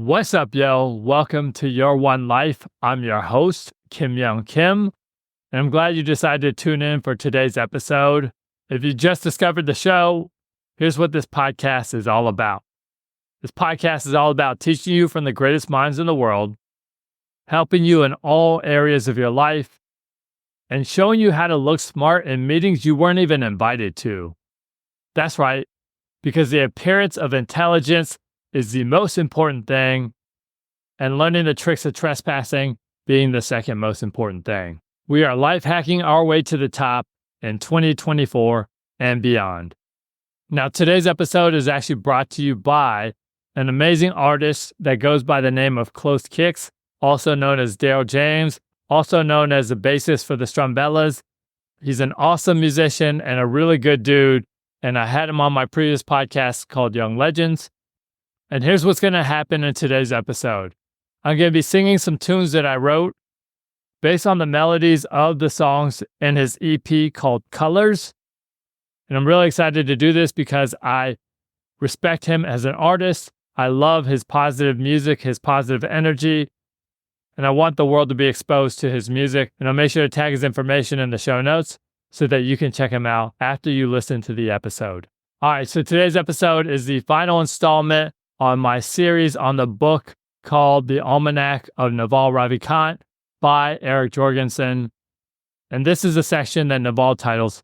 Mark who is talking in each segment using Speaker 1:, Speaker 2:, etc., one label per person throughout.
Speaker 1: What's up, yo? Welcome to Your One Life. I'm your host, Kim Young Kim, and I'm glad you decided to tune in for today's episode. If you just discovered the show, here's what this podcast is all about. This podcast is all about teaching you from the greatest minds in the world, helping you in all areas of your life, and showing you how to look smart in meetings you weren't even invited to. That's right, because the appearance of intelligence is the most important thing, and learning the tricks of trespassing being the second most important thing. We are life hacking our way to the top in 2024 and beyond. Now, today's episode is actually brought to you by an amazing artist that goes by the name of Close Kicks, also known as Daryl James, also known as the bassist for the Strumbellas. He's an awesome musician and a really good dude, and I had him on my previous podcast called Young Legends. And here's what's going to happen in today's episode. I'm going to be singing some tunes that I wrote based on the melodies of the songs in his EP called Colors. And I'm really excited to do this because I respect him as an artist. I love his positive music, his positive energy, and I want the world to be exposed to his music. And I'll make sure to tag his information in the show notes so that you can check him out after you listen to the episode. All right, so today's episode is the final installment on my series on the book called The Almanac of Naval Ravikant by Eric Jorgenson. And this is a section that Naval titles,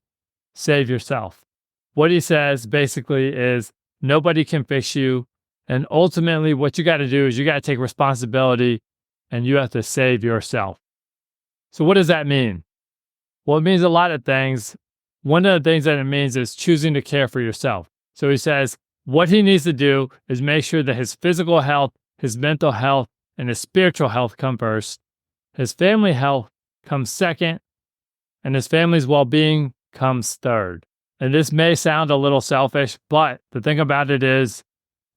Speaker 1: Save Yourself. What he says basically is nobody can fix you. And ultimately what you got to do is you got to take responsibility and you have to save yourself. So what does that mean? Well, it means a lot of things. One of the things that it means is choosing to care for yourself. So he says, what he needs to do is make sure that his physical health, his mental health, and his spiritual health come first. His family health comes second, and his family's well-being comes third. And this may sound a little selfish, but the thing about it is,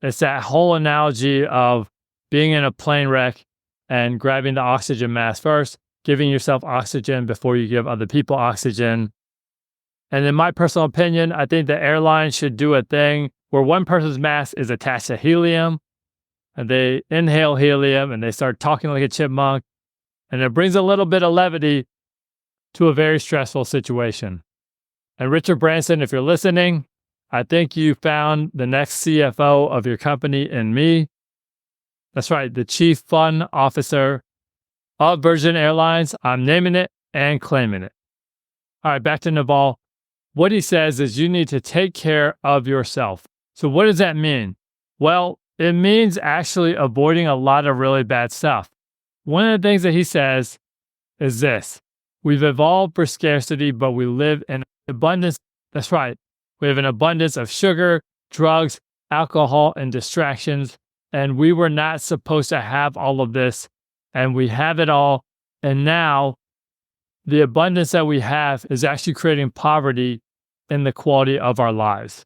Speaker 1: it's that whole analogy of being in a plane wreck and grabbing the oxygen mask first, giving yourself oxygen before you give other people oxygen. And in my personal opinion, I think the airline should do a thing where one person's mask is attached to helium, and they inhale helium, and they start talking like a chipmunk, and it brings a little bit of levity to a very stressful situation. And Richard Branson, if you're listening, I think you found the next CFO of your company in me. That's right, the Chief Fun Officer of Virgin Airlines. I'm naming it and claiming it. All right, back to Naval. What he says is you need to take care of yourself. So what does that mean? Well, it means actually avoiding a lot of really bad stuff. One of the things that he says is this: we've evolved for scarcity, but we live in abundance. That's right. We have an abundance of sugar, drugs, alcohol, and distractions. And we were not supposed to have all of this. And we have it all. And now the abundance that we have is actually creating poverty in the quality of our lives.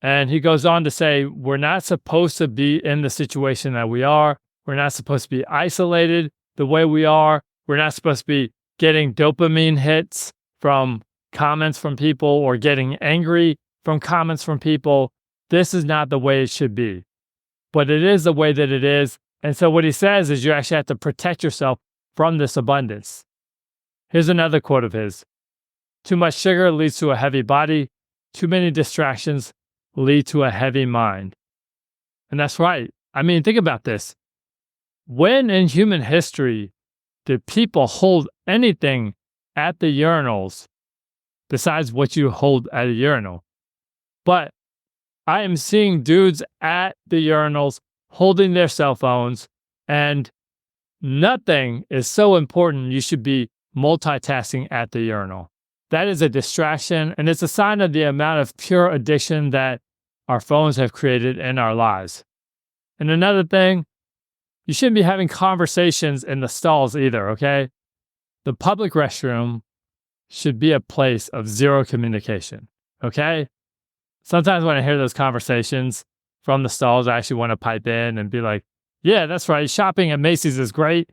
Speaker 1: And he goes on to say, we're not supposed to be in the situation that we are. We're not supposed to be isolated the way we are. We're not supposed to be getting dopamine hits from comments from people or getting angry from comments from people. This is not the way it should be. But it is the way that it is. And so what he says is you actually have to protect yourself from this abundance. Here's another quote of his. Too much sugar leads to a heavy body. Too many distractions lead to a heavy mind. And that's right. I mean, think about this. When in human history did people hold anything at the urinals besides what you hold at a urinal? But I am seeing dudes at the urinals holding their cell phones, and nothing is so important you should be multitasking at the urinal. That is a distraction, and it's a sign of the amount of pure addiction that our phones have created in our lives. And another thing, you shouldn't be having conversations in the stalls either, okay? The public restroom should be a place of zero communication, okay? Sometimes when I hear those conversations from the stalls, I actually want to pipe in and be like, yeah, that's right, shopping at Macy's is great.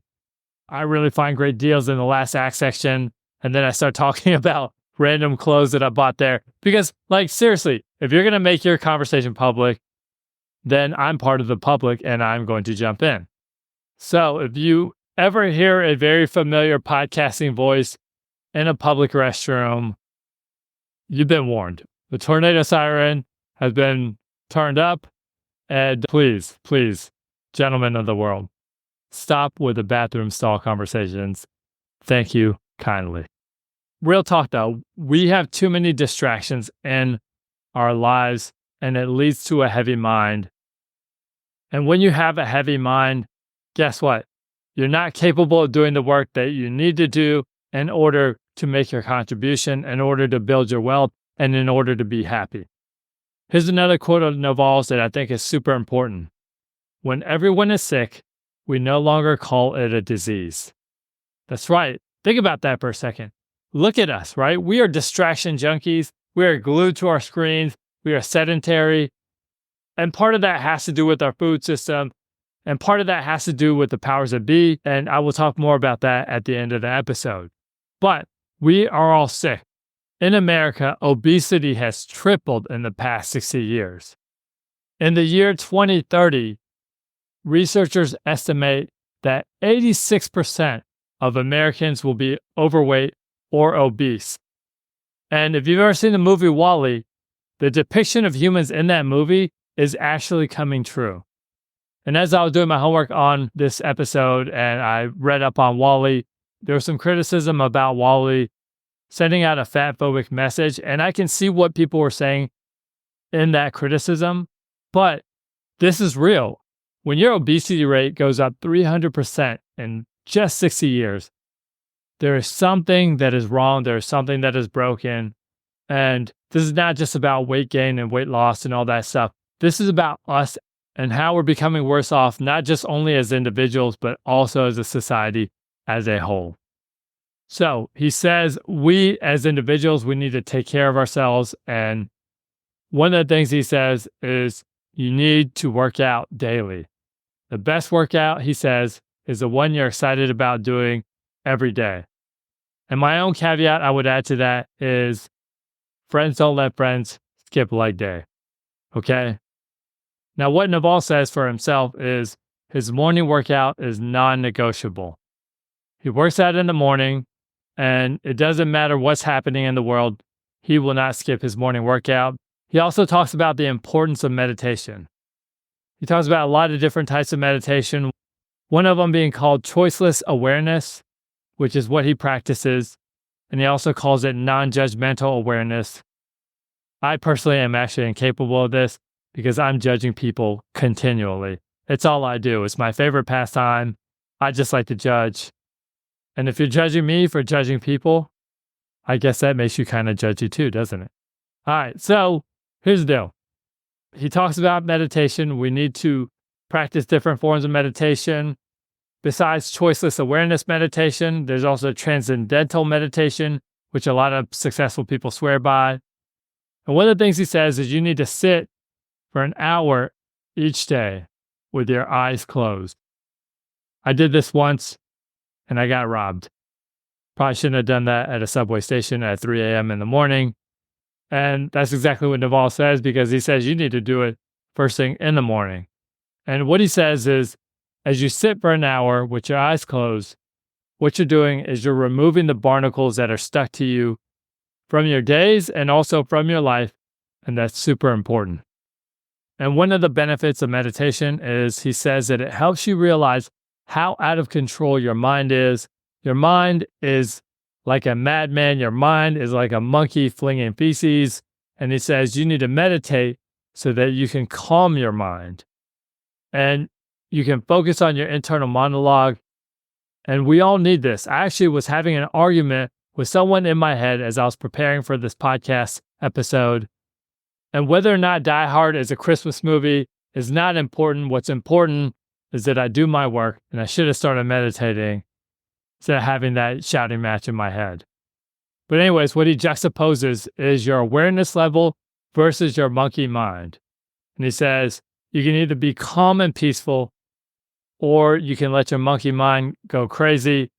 Speaker 1: I really find great deals in the last act section. And then I start talking about random clothes that I bought there. Because, like, seriously, if you're going to make your conversation public, then I'm part of the public and I'm going to jump in. So if you ever hear a very familiar podcasting voice in a public restroom, you've been warned. The tornado siren has been turned up, and please, gentlemen of the world, stop with the bathroom stall conversations. Thank you kindly. Real talk though, we have too many distractions in our lives, and it leads to a heavy mind. And when you have a heavy mind, guess what? You're not capable of doing the work that you need to do in order to make your contribution, in order to build your wealth, and in order to be happy. Here's another quote of Naval's that I think is super important. When everyone is sick, we no longer call it a disease. That's right. Think about that for a second. Look at us, right? We are distraction junkies. We are glued to our screens. We are sedentary. And part of that has to do with our food system. And part of that has to do with the powers that be. And I will talk more about that at the end of the episode. But we are all sick. In America, obesity has tripled in the past 60 years. In the year 2030, researchers estimate that 86% of Americans will be overweight or obese. And if you've ever seen the movie WALL-E, the depiction of humans in that movie is actually coming true. And as I was doing my homework on this episode and I read up on WALL-E, there was some criticism about WALL-E sending out a fat-phobic message, and I can see what people were saying in that criticism, but this is real. When your obesity rate goes up 300% in just 60 years, there is something that is wrong, there is something that is broken, and this is not just about weight gain and weight loss and all that stuff. This is about us and how we're becoming worse off, not just only as individuals, but also as a society as a whole. So he says we as individuals, we need to take care of ourselves. And one of the things he says is you need to work out daily. The best workout, he says, is the one you're excited about doing every day. And my own caveat I would add to that is friends don't let friends skip leg day. Okay? Now, what Naval says for himself is his morning workout is non-negotiable. He works out in the morning, and it doesn't matter what's happening in the world, he will not skip his morning workout. He also talks about the importance of meditation. He talks about a lot of different types of meditation, one of them being called choiceless awareness, which is what he practices, and he also calls it non-judgmental awareness. I personally am actually incapable of this because I'm judging people continually. It's all I do. It's my favorite pastime. I just like to judge. And if you're judging me for judging people, I guess that makes you kind of judgy too, doesn't it? All right, so here's the deal. He talks about meditation. We need to practice different forms of meditation. Besides choiceless awareness meditation, there's also transcendental meditation, which a lot of successful people swear by. And one of the things he says is you need to sit for an hour each day with your eyes closed. I did this once and I got robbed. Probably shouldn't have done that at a subway station at 3 a.m. in the morning. And that's exactly what Naval says, because he says you need to do it first thing in the morning. And what he says is, as you sit for an hour with your eyes closed, what you're doing is you're removing the barnacles that are stuck to you from your days and also from your life. And that's super important. And one of the benefits of meditation is he says that it helps you realize how out of control your mind is. Your mind is like a madman. Your mind is like a monkey flinging feces. And he says you need to meditate so that you can calm your mind and you can focus on your internal monologue. And we all need this. I actually was having an argument with someone in my head as I was preparing for this podcast episode. And whether or not Die Hard is a Christmas movie is not important. What's important is that I do my work, and I should have started meditating instead of having that shouting match in my head. But anyways, what he juxtaposes is your awareness level versus your monkey mind. And he says you can either be calm and peaceful, or you can let your monkey mind go crazy.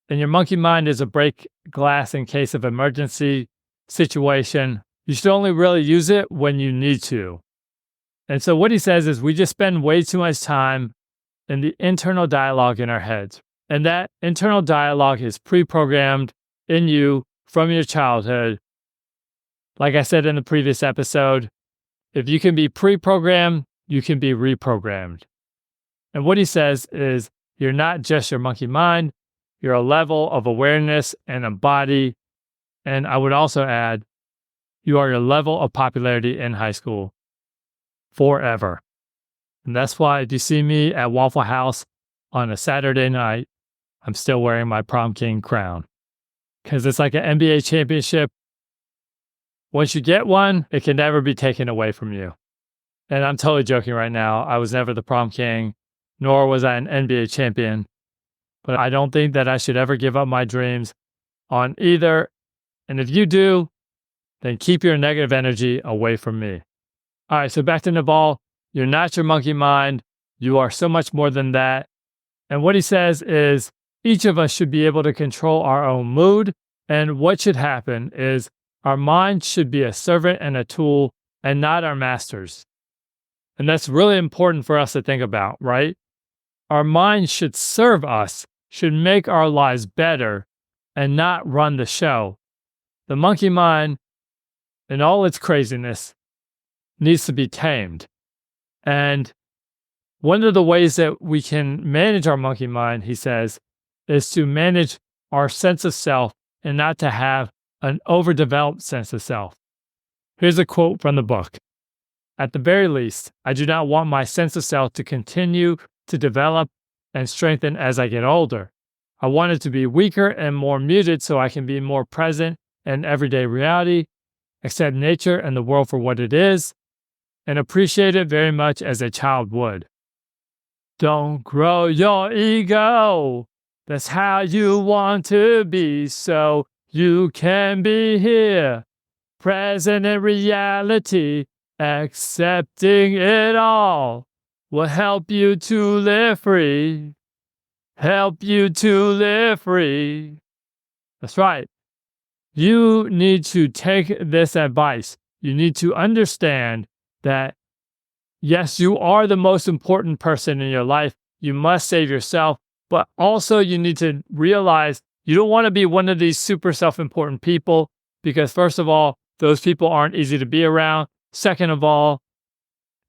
Speaker 1: And your monkey mind is a break glass in case of emergency situation. You should only really use it when you need to. And so what he says is we just spend way too much time in the internal dialogue in our heads. And that internal dialogue is pre-programmed in you from your childhood. Like I said in the previous episode, if you can be pre-programmed, you can be reprogrammed. And what he says is you're not just your monkey mind, you're a level of awareness and a body. And I would also add, you are your level of popularity in high school forever. And that's why if you see me at Waffle House on a Saturday night, I'm still wearing my prom king crown. Because it's like an NBA championship. Once you get one, it can never be taken away from you. And I'm totally joking right now. I was never the prom king, nor was I an NBA champion. But I don't think that I should ever give up my dreams on either. And if you do, then keep your negative energy away from me. All right, so back to Naval. You're not your monkey mind. You are so much more than that. And what he says is each of us should be able to control our own mood. And what should happen is our mind should be a servant and a tool and not our masters. And that's really important for us to think about, right? Our mind should serve us, should make our lives better, and not run the show. The monkey mind, in all its craziness, needs to be tamed. And one of the ways that we can manage our monkey mind, he says, is to manage our sense of self and not to have an overdeveloped sense of self. Here's a quote from the book. At the very least, I do not want my sense of self to continue to develop and strengthen as I get older. I want it to be weaker and more muted so I can be more present in everyday reality, accept nature and the world for what it is, and appreciate it very much as a child would. Don't grow your ego. That's how you want to be, so you can be here, present in reality, accepting it all will help you to live free. Help you to live free. That's right. You need to take this advice. You need to understand that, yes, you are the most important person in your life. You must save yourself, but also you need to realize you don't want to be one of these super self-important people because, first of all, those people aren't easy to be around. Second of all,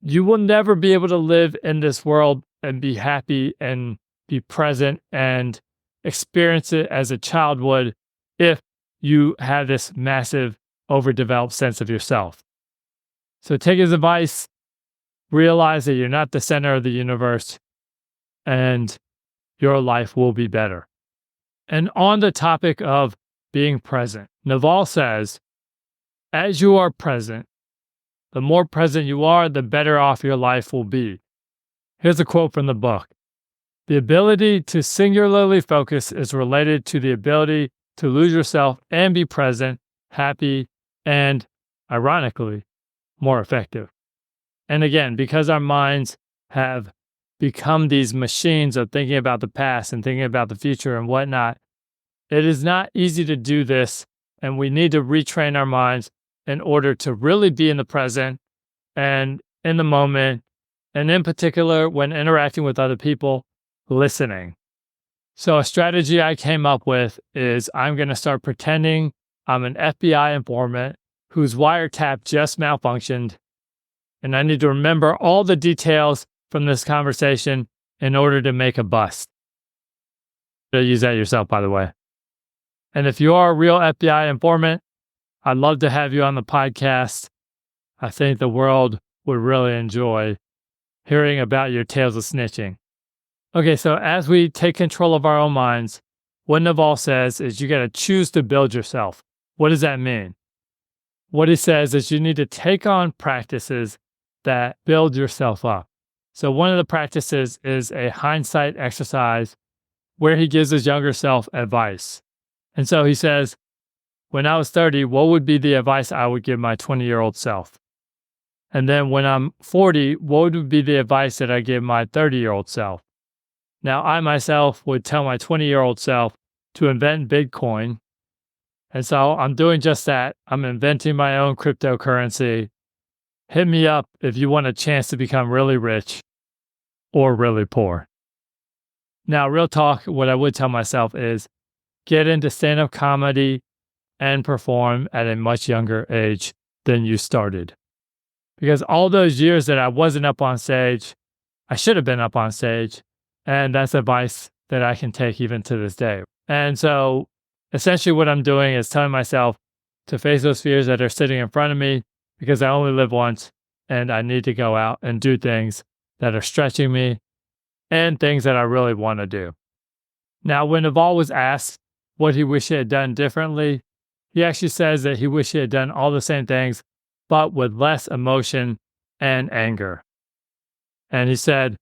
Speaker 1: you will never be able to live in this world and be happy and be present and experience it as a child would if you have this massive overdeveloped sense of yourself. So take his advice, realize that you're not the center of the universe, and your life will be better. And on the topic of being present, Naval says, as you are present, the more present you are, the better off your life will be. Here's a quote from the book. The ability to singularly focus is related to the ability to lose yourself and be present, happy, and, ironically, more effective. And again, because our minds have become these machines of thinking about the past and thinking about the future and whatnot, it is not easy to do this, and we need to retrain our minds in order to really be in the present and in the moment, and in particular, when interacting with other people, listening. So a strategy I came up with is I'm going to start pretending I'm an FBI informant whose wiretap just malfunctioned, and I need to remember all the details from this conversation in order to make a bust. Use that yourself, by the way. And if you are a real FBI informant, I'd love to have you on the podcast. I think the world would really enjoy hearing about your tales of snitching. Okay, so as we take control of our own minds, what Naval says is you got to choose to build yourself. What does that mean? What he says is you need to take on practices that build yourself up. So one of the practices is a hindsight exercise where he gives his younger self advice. And so he says, when I was 30, what would be the advice I would give my 20-year-old self? And then when I'm 40, what would be the advice that I give my 30-year-old self? Now, I myself would tell my 20-year-old self to invent Bitcoin. And so I'm doing just that. I'm inventing my own cryptocurrency. hit me up if you want a chance to become really rich or really poor. Now, real talk, what I would tell myself is get into stand-up comedy and perform at a much younger age than you started. Because all those years that I wasn't up on stage, I should have been up on stage. And that's advice that I can take even to this day. And so essentially what I'm doing is telling myself to face those fears that are sitting in front of me because I only live once and I need to go out and do things that are stretching me and things that I really want to do. Now, when Naval was asked what he wished he had done differently, he actually says that he wished he had done all the same things, but with less emotion and anger. And he said,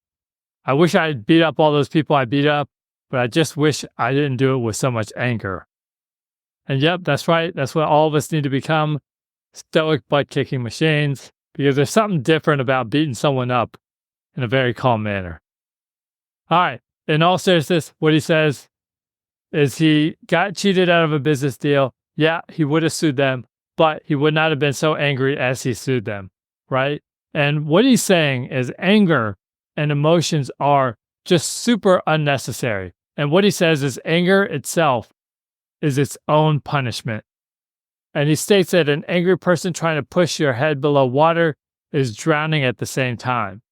Speaker 1: I wish I had beat up all those people I beat up, but I just wish I didn't do it with so much anger. And yep, that's right. That's what all of us need to become, stoic butt-kicking machines, because there's something different about beating someone up in a very calm manner. All right. In all seriousness, what he says is he got cheated out of a business deal. Yeah, he would have sued them, but he would not have been so angry as he sued them, right? And what he's saying is anger and emotions are just super unnecessary. And what he says is anger itself is its own punishment. And he states that an angry person trying to push your head below water is drowning at the same time.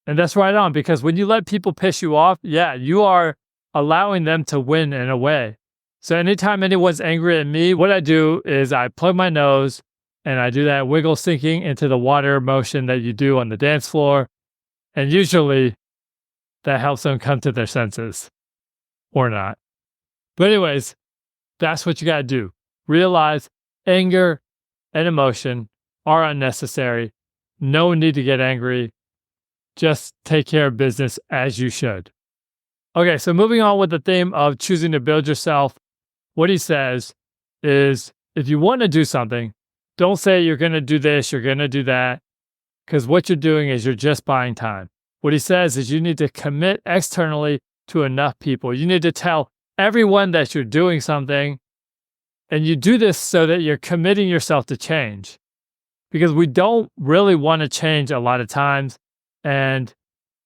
Speaker 1: And that's right on, because when you let people piss you off, yeah, you are allowing them to win in a way. So anytime anyone's angry at me, what I do is I plug my nose and I do that wiggle sinking into the water motion that you do on the dance floor. And usually that helps them come to their senses or not. But anyways, that's what you got to do. Realize anger and emotion are unnecessary. No need to get angry. Just take care of business as you should. Okay, so moving on with the theme of choosing to build yourself, what he says is if you want to do something, don't say you're going to do this, you're going to do that, because what you're doing is you're just buying time. What he says is you need to commit externally to enough people. You need to tell everyone that you're doing something, and you do this so that you're committing yourself to change, because we don't really want to change a lot of times. And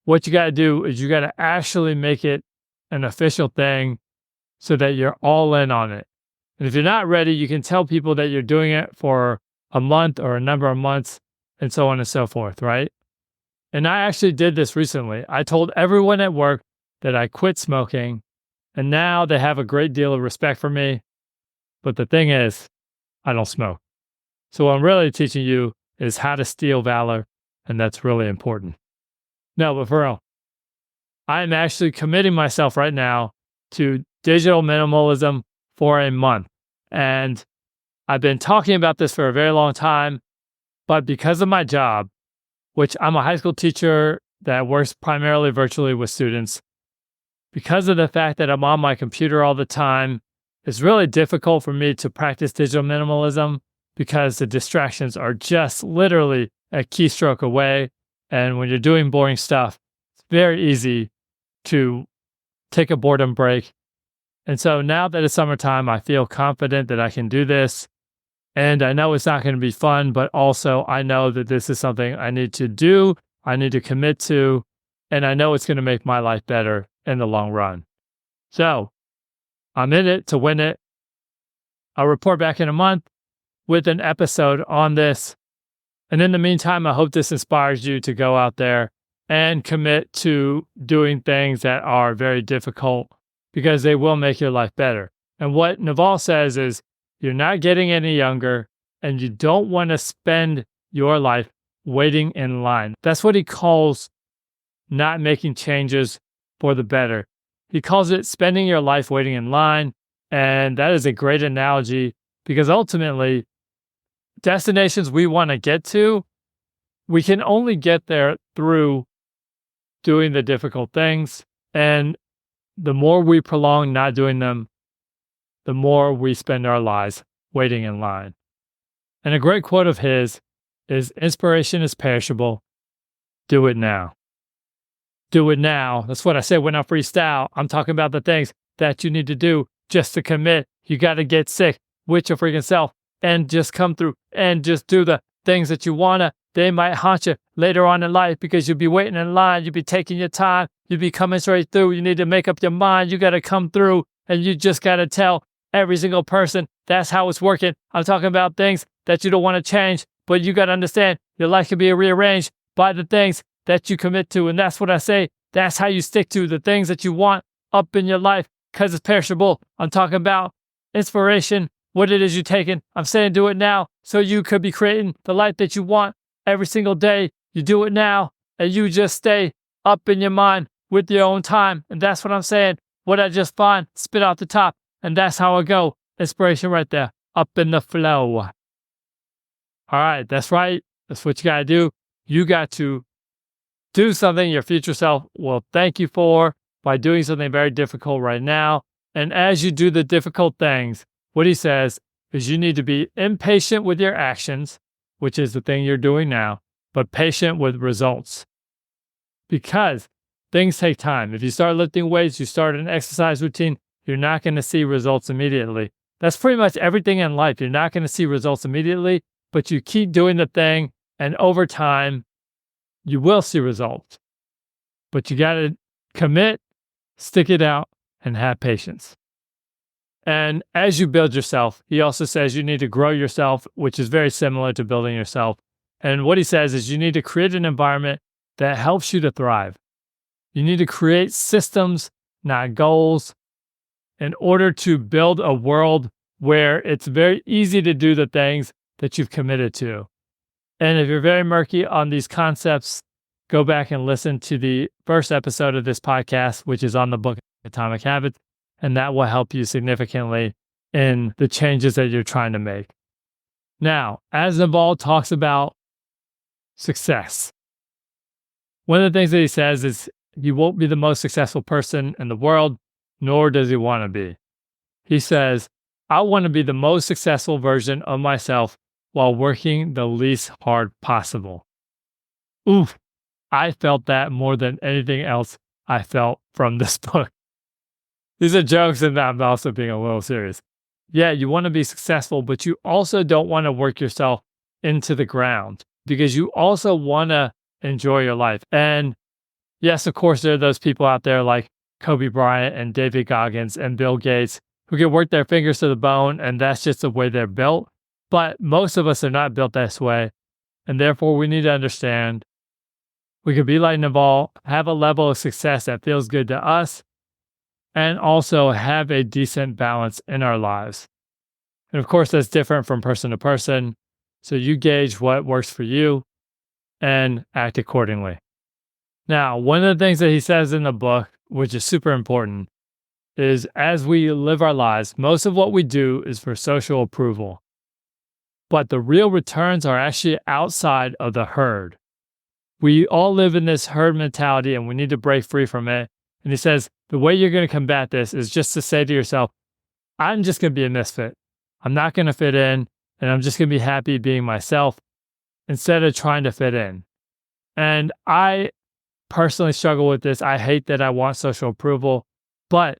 Speaker 1: what you got to do is you got to actually make it an official thing so that you're all in on it. And if you're not ready, you can tell people that you're doing it for a month or a number of months and so on and so forth, right? And I actually did this recently. I told everyone at work that I quit smoking, and now they have a great deal of respect for me. But the thing is, I don't smoke. So what I'm really teaching you is how to steal valor, and that's really important. No, but for real, I am actually committing myself right now to digital minimalism for a month. And I've been talking about this for a very long time, but because of my job, which I'm a high school teacher that works primarily virtually with students, because of the fact that I'm on my computer all the time, it's really difficult for me to practice digital minimalism because the distractions are just literally a keystroke away. And when you're doing boring stuff, it's very easy to take a boredom break. And so now that it's summertime, I feel confident that I can do this. And I know it's not going to be fun, but also I know that this is something I need to do, I need to commit to, and I know it's going to make my life better in the long run. So I'm in it to win it. I'll report back in a month with an episode on this. And in the meantime, I hope this inspires you to go out there and commit to doing things that are very difficult because they will make your life better. And what Naval says is you're not getting any younger and you don't want to spend your life waiting in line. That's what he calls not making changes for the better. He calls it spending your life waiting in line. And that is a great analogy because ultimately, destinations we want to get to, we can only get there through doing the difficult things. And the more we prolong not doing them, the more we spend our lives waiting in line. And a great quote of his is, inspiration is perishable. Do it now. Do it now. That's what I say when I freestyle. I'm talking about the things that you need to do just to commit. You got to get sick with your freaking self and just come through and just do the things that you wanna, they might haunt you later on in life because you'll be waiting in line, you'll be taking your time, you'll be coming straight through. You need to make up your mind, you gotta come through, and you just gotta tell every single person that's how it's working. I'm talking about things that you don't want to change, but you gotta understand your life can be rearranged by the things that you commit to. And that's what I say. That's how you stick to the things that you want up in your life, because it's perishable. I'm talking about inspiration, what it is you're taking. I'm saying do it now so you could be creating the life that you want every single day. You do it now and you just stay up in your mind with your own time. And that's what I'm saying. What I just find, spit out the top. And that's how I go. Inspiration right there, up in the flow. All right, that's right. That's what you got to do. You got to do something your future self will thank you for by doing something very difficult right now. And as you do the difficult things, what he says is you need to be impatient with your actions, which is the thing you're doing now, but patient with results. Because things take time. If you start lifting weights, you start an exercise routine, you're not going to see results immediately. That's pretty much everything in life. You're not going to see results immediately, but you keep doing the thing, and over time, you will see results. But you got to commit, stick it out, and have patience. And as you build yourself, he also says you need to grow yourself, which is very similar to building yourself. And what he says is you need to create an environment that helps you to thrive. You need to create systems, not goals, in order to build a world where it's very easy to do the things that you've committed to. And if you're very murky on these concepts, go back and listen to the first episode of this podcast, which is on the book Atomic Habits, and that will help you significantly in the changes that you're trying to make. Now, as Naval talks about success, one of the things that he says is he won't be the most successful person in the world, nor does he want to be. He says, I want to be the most successful version of myself while working the least hard possible. Oof, I felt that more than anything else I felt from this book. These are jokes, and I'm also being a little serious. Yeah, you want to be successful, but you also don't want to work yourself into the ground because you also want to enjoy your life. And yes, of course, there are those people out there like Kobe Bryant and David Goggins and Bill Gates who can work their fingers to the bone, and that's just the way they're built. But most of us are not built this way, and therefore we need to understand we could be like Naval, have a level of success that feels good to us, and also have a decent balance in our lives. And of course, that's different from person to person, so you gauge what works for you and act accordingly. Now, one of the things that he says in the book, which is super important, is as we live our lives, most of what we do is for social approval. But the real returns are actually outside of the herd. We all live in this herd mentality and we need to break free from it. And he says, the way you're going to combat this is just to say to yourself, I'm just going to be a misfit. I'm not going to fit in, and I'm just going to be happy being myself instead of trying to fit in. And I personally struggle with this. I hate that I want social approval, but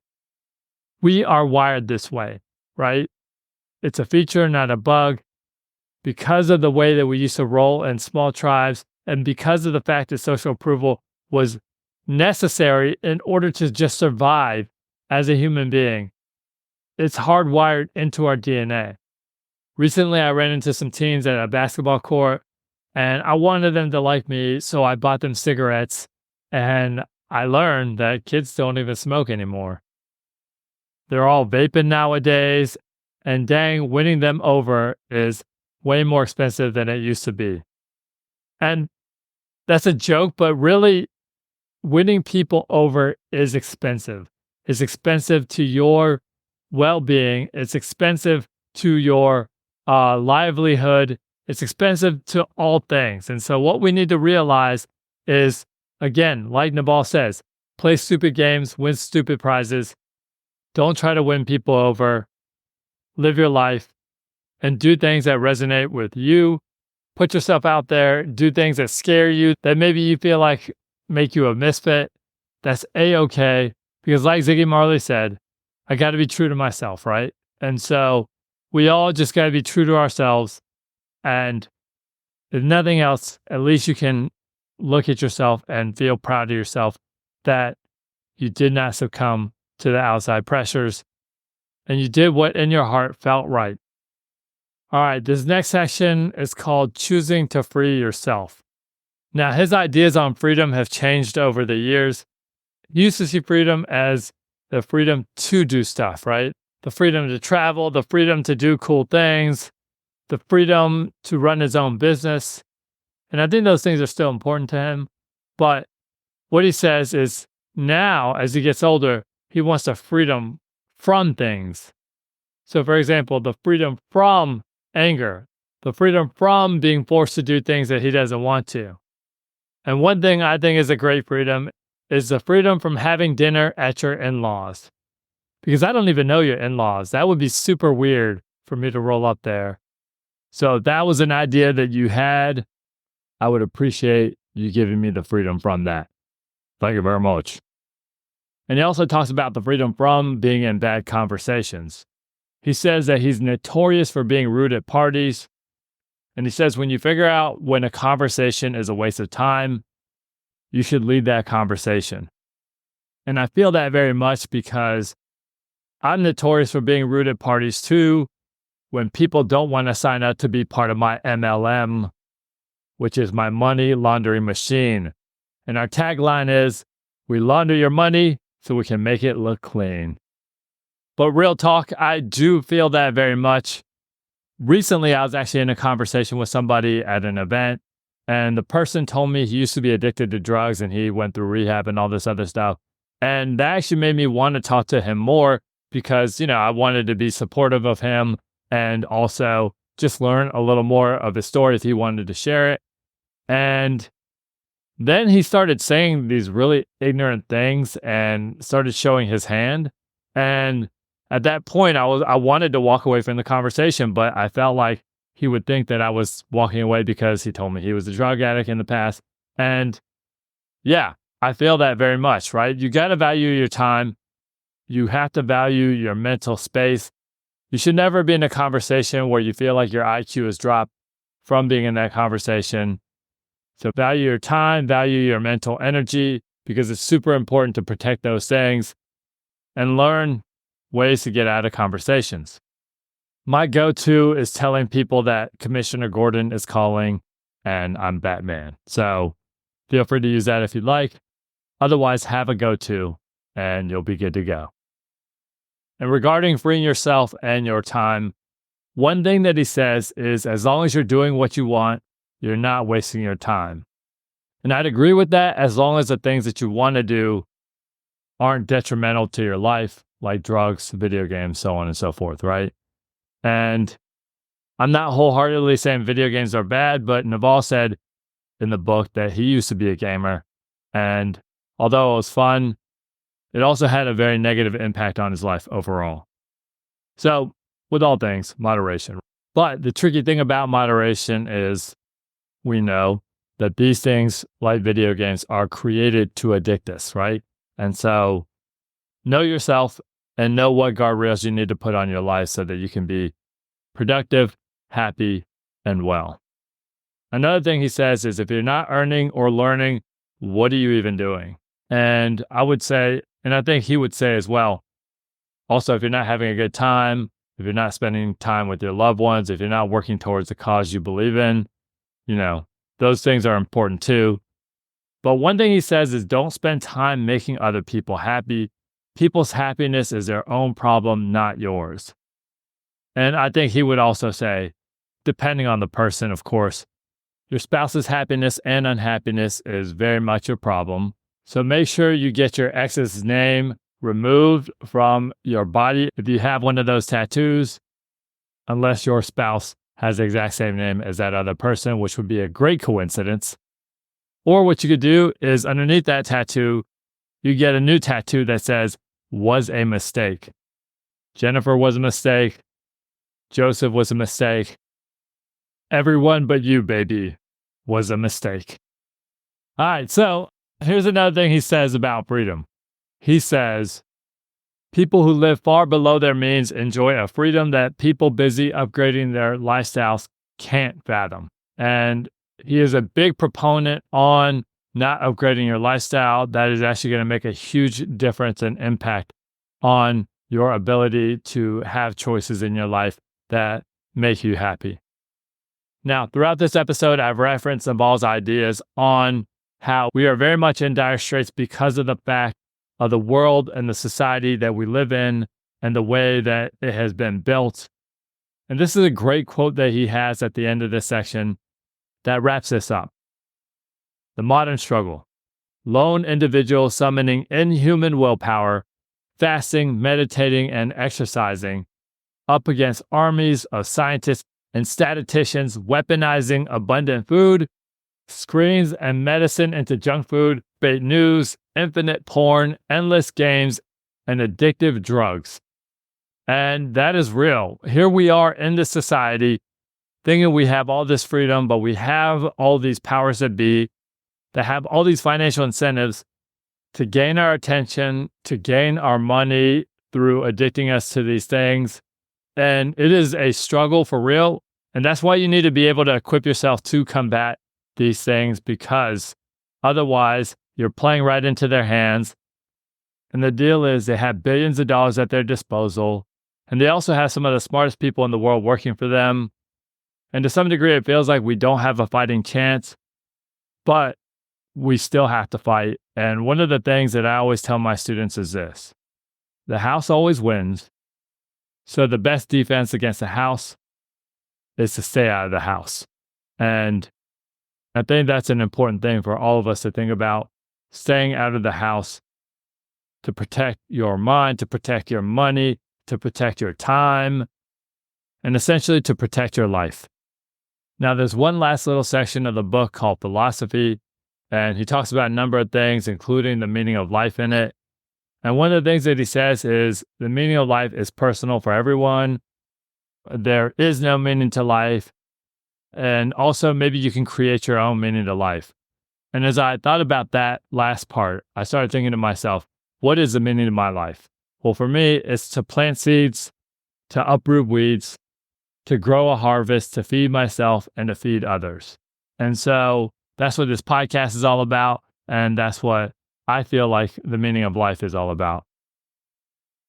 Speaker 1: we are wired this way, right? It's a feature, not a bug. Because of the way that we used to roll in small tribes, and because of the fact that social approval was necessary in order to just survive as a human being, it's hardwired into our DNA. Recently, I ran into some teens at a basketball court, and I wanted them to like me, so I bought them cigarettes, and I learned that kids don't even smoke anymore. They're all vaping nowadays, and dang, winning them over is way more expensive than it used to be. And that's a joke, but really, winning people over is expensive. It's expensive to your well-being. It's expensive to your livelihood. It's expensive to all things. And so what we need to realize is, again, like Naval says, play stupid games, win stupid prizes. Don't try to win people over. Live your life and do things that resonate with you. Put yourself out there. Do things that scare you, that maybe you feel like make you a misfit. That's A-okay. Because like Ziggy Marley said, I got to be true to myself, right? And so we all just got to be true to ourselves and if nothing else, at least you can look at yourself and feel proud of yourself that you did not succumb to the outside pressures and you did what in your heart felt right. All right, this next section is called Choosing to Free Yourself. Now, his ideas on freedom have changed over the years. He used to see freedom as the freedom to do stuff, right? The freedom to travel, the freedom to do cool things, the freedom to run his own business. And I think those things are still important to him. But what he says is now, as he gets older, he wants the freedom from things. So, for example, the freedom from anger, the freedom from being forced to do things that he doesn't want to. And one thing I think is a great freedom is the freedom from having dinner at your in-laws. Because I don't even know your in-laws. That would be super weird for me to roll up there. So if that was an idea that you had, I would appreciate you giving me the freedom from that. Thank you very much. And he also talks about the freedom from being in bad conversations. He says that he's notorious for being rude at parties. And he says when you figure out when a conversation is a waste of time, you should lead that conversation. And I feel that very much because I'm notorious for being rude at parties too, when people don't want to sign up to be part of my MLM, which is my money laundering machine. And our tagline is, we launder your money so we can make it look clean. But real talk, I do feel that very much. Recently, I was actually in a conversation with somebody at an event, and the person told me he used to be addicted to drugs and he went through rehab and all this other stuff. And that actually made me want to talk to him more because, I wanted to be supportive of him and also just learn a little more of his story if he wanted to share it. And then he started saying these really ignorant things and started showing his hand. And at that point, I wanted to walk away from the conversation, but I felt like he would think that I was walking away because he told me he was a drug addict in the past. And yeah, I feel that very much, right? You got to value your time. You have to value your mental space. You should never be in a conversation where you feel like your IQ is dropped from being in that conversation. So value your time, value your mental energy, because it's super important to protect those things and learn ways to get out of conversations. My go-to is telling people that Commissioner Gordon is calling and I'm Batman. So feel free to use that if you'd like. Otherwise, have a go-to and you'll be good to go. And regarding freeing yourself and your time, one thing that he says is as long as you're doing what you want, you're not wasting your time. And I'd agree with that as long as the things that you want to do aren't detrimental to your life, like drugs, video games, so on and so forth, right? And I'm not wholeheartedly saying video games are bad, but Naval said in the book that he used to be a gamer. And although it was fun, it also had a very negative impact on his life overall. So, with all things, moderation. But the tricky thing about moderation is we know that these things, like video games, are created to addict us, right? And so, know yourself and know what guardrails you need to put on your life so that you can be productive, happy, and well. Another thing he says is if you're not earning or learning, what are you even doing? And I would say, and I think he would say as well, also, if you're not having a good time, if you're not spending time with your loved ones, if you're not working towards the cause you believe in, those things are important too. But one thing he says is don't spend time making other people happy. People's happiness is their own problem, not yours. And I think he would also say, depending on the person, of course, your spouse's happiness and unhappiness is very much your problem. So make sure you get your ex's name removed from your body if you have one of those tattoos, unless your spouse has the exact same name as that other person, which would be a great coincidence. Or what you could do is underneath that tattoo, you get a new tattoo that says, was a mistake. Jennifer was a mistake. Joseph was a mistake. Everyone but you, baby, was a mistake. All right, so here's another thing he says about freedom. He says, people who live far below their means enjoy a freedom that people busy upgrading their lifestyles can't fathom. And he is a big proponent on not upgrading your lifestyle. That is actually going to make a huge difference and impact on your ability to have choices in your life that make you happy. Now, throughout this episode, I've referenced Naval's ideas on how we are very much in dire straits because of the fact of the world and the society that we live in and the way that it has been built. And this is a great quote that he has at the end of this section that wraps this up. The modern struggle. Lone individuals summoning inhuman willpower, fasting, meditating, and exercising, up against armies of scientists and statisticians weaponizing abundant food, screens and medicine into junk food, fake news, infinite porn, endless games, and addictive drugs. And that is real. Here we are in this society thinking we have all this freedom, but we have all these powers that be that have all these financial incentives to gain our attention, to gain our money through addicting us to these things. And it is a struggle for real. And that's why you need to be able to equip yourself to combat these things, because otherwise you're playing right into their hands. And the deal is they have billions of dollars at their disposal. And they also have some of the smartest people in the world working for them. And to some degree, it feels like we don't have a fighting chance, but we still have to fight. And one of the things that I always tell my students is this: the house always wins. So the best defense against the house is to stay out of the house. And I think that's an important thing for all of us to think about, staying out of the house to protect your mind, to protect your money, to protect your time, and essentially to protect your life. Now, there's one last little section of the book called Philosophy, and he talks about a number of things, including the meaning of life in it. And one of the things that he says is the meaning of life is personal for everyone. There is no meaning to life. And also, maybe you can create your own meaning to life. And as I thought about that last part, I started thinking to myself, what is the meaning of my life? Well, for me, it's to plant seeds, to uproot weeds, to grow a harvest, to feed myself, and to feed others. And so that's what this podcast is all about. And that's what I feel like the meaning of life is all about.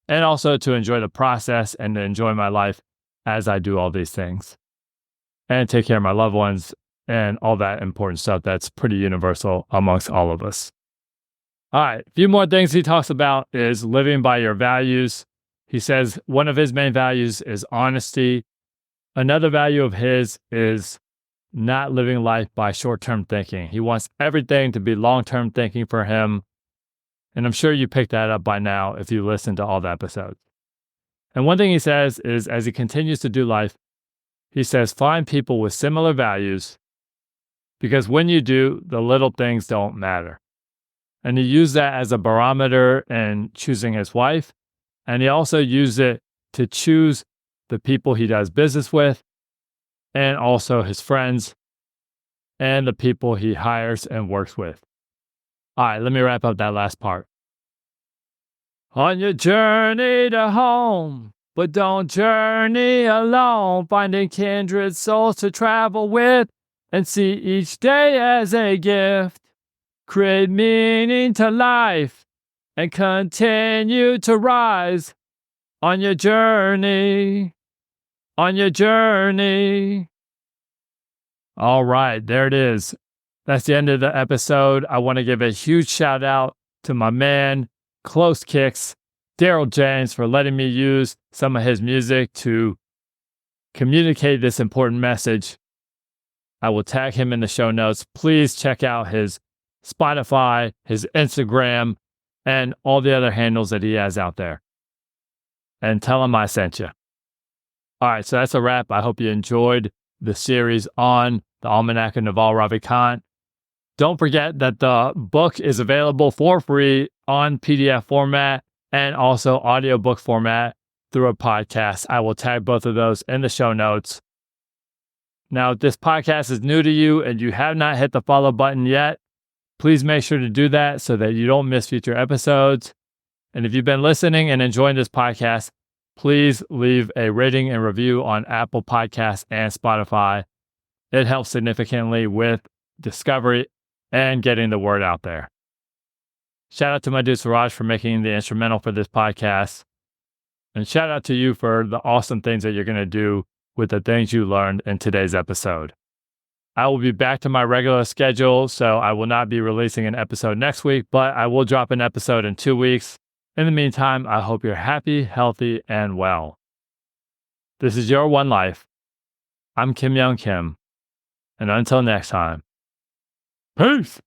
Speaker 1: And also to enjoy the process and to enjoy my life as I do all these things. And take care of my loved ones and all that important stuff that's pretty universal amongst all of us. All right, a few more things he talks about is living by your values. He says one of his main values is honesty. Another value of his is not living life by short-term thinking. He wants everything to be long-term thinking for him. And I'm sure you picked that up by now if you listen to all the episodes. And one thing he says is, as he continues to do life, he says, find people with similar values, because when you do, the little things don't matter. And he used that as a barometer in choosing his wife. And he also used it to choose the people he does business with, and also his friends, and the people he hires and works with. All right, let me wrap up that last part. On your journey to home, but don't journey alone, finding kindred souls to travel with, and see each day as a gift. Create meaning to life, and continue to rise on your journey. On your journey. All right, there it is. That's the end of the episode. I want to give a huge shout out to my man, Close Kicks, Daryl James, for letting me use some of his music to communicate this important message. I will tag him in the show notes. Please check out his Spotify, his Instagram, and all the other handles that he has out there. And tell him I sent you. All right, so that's a wrap. I hope you enjoyed the series on the Almanac of Naval Ravikant. Don't forget that the book is available for free on PDF format and also audiobook format through a podcast. I will tag both of those in the show notes. Now, if this podcast is new to you and you have not hit the follow button yet, please make sure to do that so that you don't miss future episodes. And if you've been listening and enjoying this podcast, please leave a rating and review on Apple Podcasts and Spotify. It helps significantly with discovery, and getting the word out there. Shout out to my dude Siraj for making the instrumental for this podcast. And shout out to you for the awesome things that you're going to do with the things you learned in today's episode. I will be back to my regular schedule, so I will not be releasing an episode next week, but I will drop an episode in 2 weeks. In the meantime, I hope you're happy, healthy, and well. This is Your One Life. I'm Kim Young Kim. And until next time, peace!